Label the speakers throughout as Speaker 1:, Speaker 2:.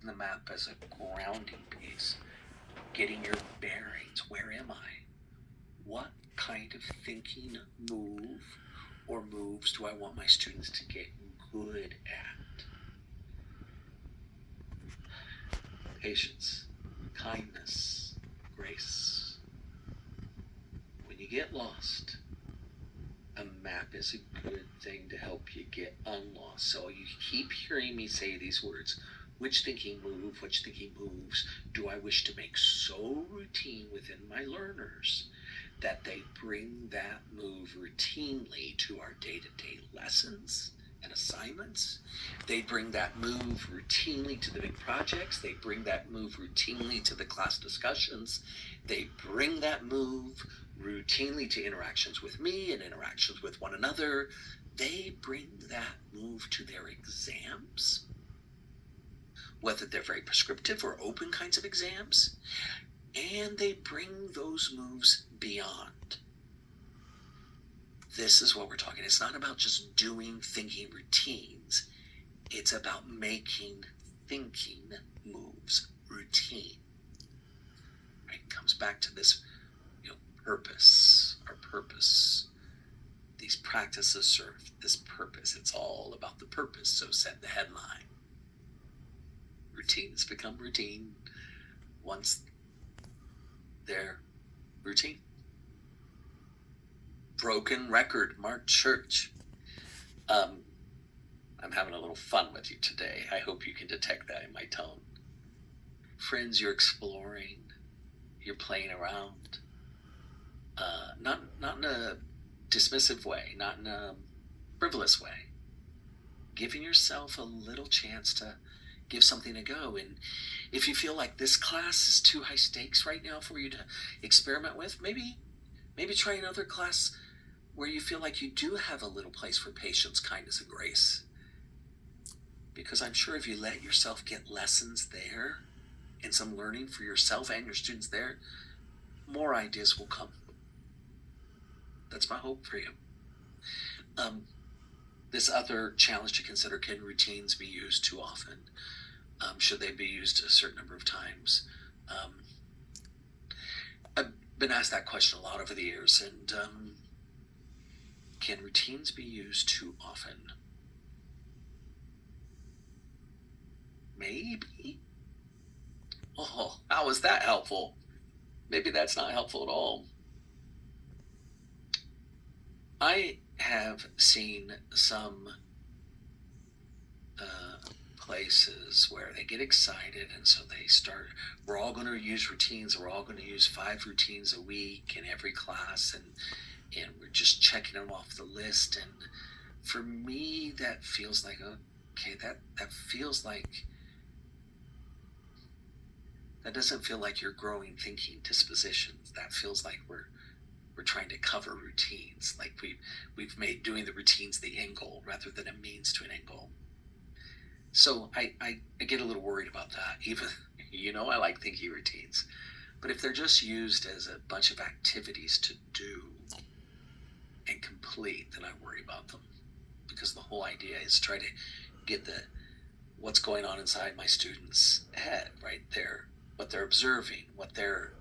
Speaker 1: the map as a grounding piece, getting your bearings. Where am I? What kind of thinking move or moves do I want my students to get good at? Patience, kindness, grace. When you get lost, a map is a good thing to help you get unlost. So you keep hearing me say these words. Which thinking moves do I wish to make so routine within my learners that they bring that move routinely to our day-to-day lessons and assignments? They bring that move routinely to the big projects. They bring that move routinely to the class discussions. They bring that move routinely to interactions with me and interactions with one another. They bring that move to their exams, whether they're very prescriptive or open kinds of exams, and they bring those moves beyond. This is what we're talking. It's not about just doing thinking routines. It's about making thinking moves routine. Right? It comes back to this, purpose, our purpose. These practices serve this purpose. It's all about the purpose. So set the headline. Routines become routine once they're routine. Broken record, Mark Curch. I'm having a little fun with you today. I hope you can detect that in my tone. Friends, you're exploring, you're playing around, not in a dismissive way, not in a frivolous way. Giving yourself a little chance to give something a go. And if you feel like this class is too high stakes right now for you to experiment with, maybe try another class where you feel like you do have a little place for patience, kindness, and grace. Because I'm sure if you let yourself get lessons there and some learning for yourself and your students there, more ideas will come. That's my hope for you. This other challenge to consider: can routines be used too often? Should they be used a certain number of times? I've been asked that question a lot over the years, and can routines be used too often? Maybe. Oh, how is that helpful? Maybe that's not helpful at all. I have seen some places where they get excited, and so they start, we're all going to use routines, we're all going to use 5 routines a week in every class, and we're just checking them off the list. And for me, that feels like, okay, that feels like, that doesn't feel like your growing thinking dispositions. That feels like we're trying to cover routines, like we've made doing the routines the end goal rather than a means to an end goal. So I get a little worried about that. Even, I like thinking routines, but if they're just used as a bunch of activities to do and complete, then I worry about them, because the whole idea is try to get what's going on inside my students' head, right there, what they're observing, what their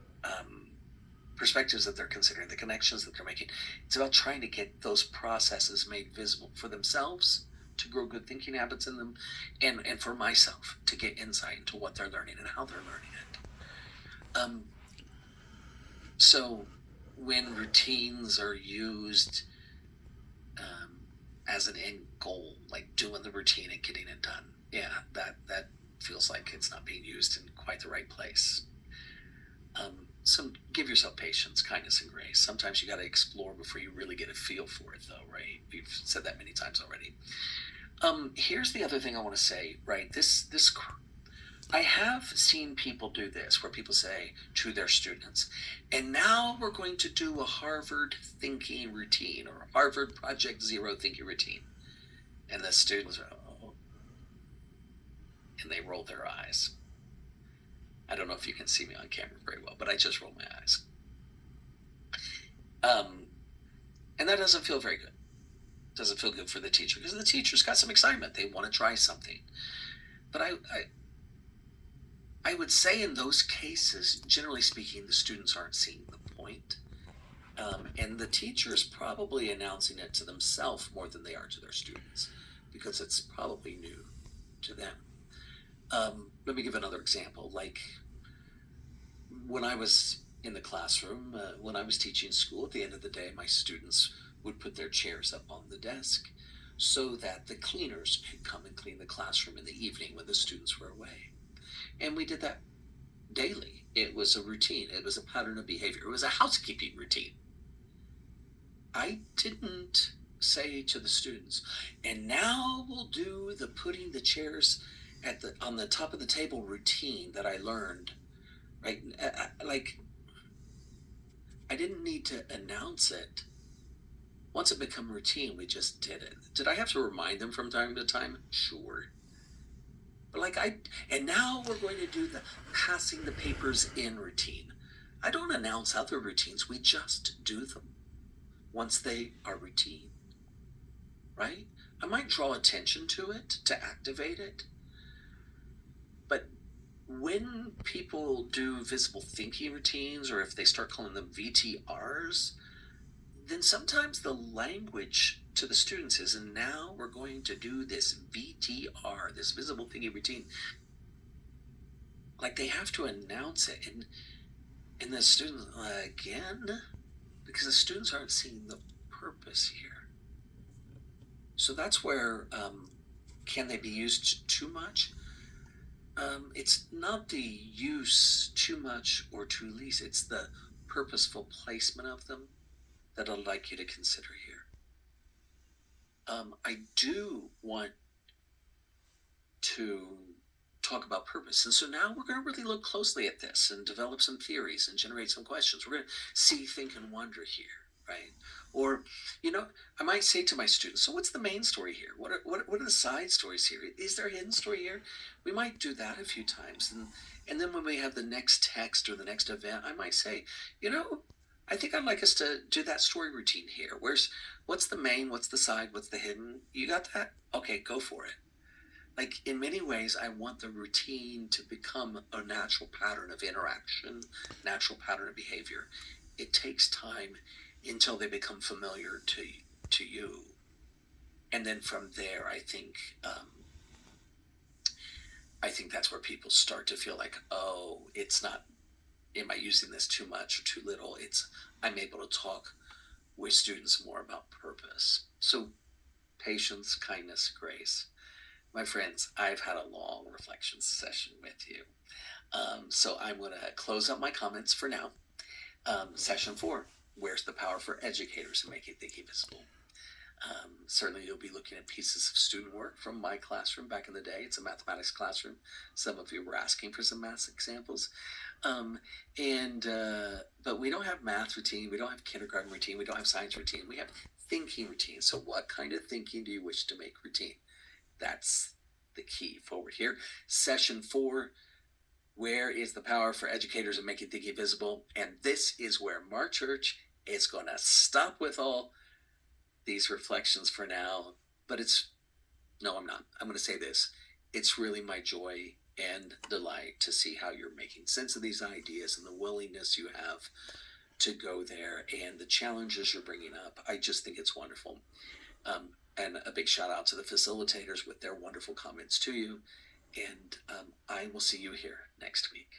Speaker 1: perspectives that they're considering, the connections that they're making. It's about trying to get those processes made visible for themselves, to grow good thinking habits in them, and for myself to get insight into what they're learning and how they're learning it. So when routines are used as an end goal, like doing the routine and getting it done, yeah, that feels like it's not being used in quite the right place. So give yourself patience, kindness, and grace. Sometimes you got to explore before you really get a feel for it, though, right? We've said that many times already. Here's the other thing I want to say, right? I have seen people do this, where people say to their students, and now we're going to do a Harvard thinking routine, or Harvard Project Zero thinking routine. And the students are, oh, and they roll their eyes. I don't know if you can see me on camera very well, but I just roll my eyes. And that doesn't feel very good. It doesn't feel good for the teacher, because the teacher's got some excitement. They want to try something. But I would say in those cases, generally speaking, the students aren't seeing the point. And the teacher is probably announcing it to themselves more than they are to their students because it's probably new to them. Let me give another example. Like when I was in the classroom, when I was teaching school, at the end of the day, my students would put their chairs up on the desk so that the cleaners could come and clean the classroom in the evening when the students were away. And we did that daily. It was a routine, it was a pattern of behavior, it was a housekeeping routine. I didn't say to the students, and now we'll do the putting the chairs at the on the top of the table routine that I learned, right? Like I didn't need to announce it. Once it became routine, we just did it. Did I have to remind them from time to time? Sure. But and now we're going to do the passing the papers in routine. I don't announce other routines, we just do them once they are routine, right? I might draw attention to it to activate it, but when people do visible thinking routines, or if they start calling them VTRs, then sometimes the language to the students is, and now we're going to do this VTR, this visible thinking routine. Like they have to announce it, and the students again, because the students aren't seeing the purpose here. So that's where can they be used too much? It's not the use too much or too least, it's the purposeful placement of them that I'd like you to consider here. I do want to talk about purpose. And so now we're going to really look closely at this and develop some theories and generate some questions. We're going to see, think, and wonder here, right? Or, I might say to my students, so what's the main story here? What are the side stories here? Is there a hidden story here? We might do that a few times. And then when we have the next text or the next event, I might say, I think I'd like us to do that story routine here. What's the main, what's the side, what's the hidden? You got that? Okay, go for it. Like in many ways, I want the routine to become a natural pattern of interaction, natural pattern of behavior. It takes time until they become familiar to you, and then from there, I think that's where people start to feel like, oh, it's not. Am I using this too much or too little? I'm able to talk with students more about purpose. So patience, kindness, grace. My friends, I've had a long reflection session with you. So I'm going to close up my comments for now. Session 4, where's the power for educators to make it thinking visible? Certainly you'll be looking at pieces of student work from my classroom back in the day. It's a mathematics classroom. Some of you were asking for some math examples. But we don't have math routine. We don't have kindergarten routine. We don't have science routine. We have thinking routine. So what kind of thinking do you wish to make routine? That's the key forward here. Session 4, where is the power for educators in making thinking visible? And this is where Mark Church is going to stop with all these reflections for now. But no, I'm not. I'm going to say this. It's really my joy and delight to see how you're making sense of these ideas and the willingness you have to go there and the challenges you're bringing up. I just think it's wonderful. And a big shout out to the facilitators with their wonderful comments to you. And I will see you here next week.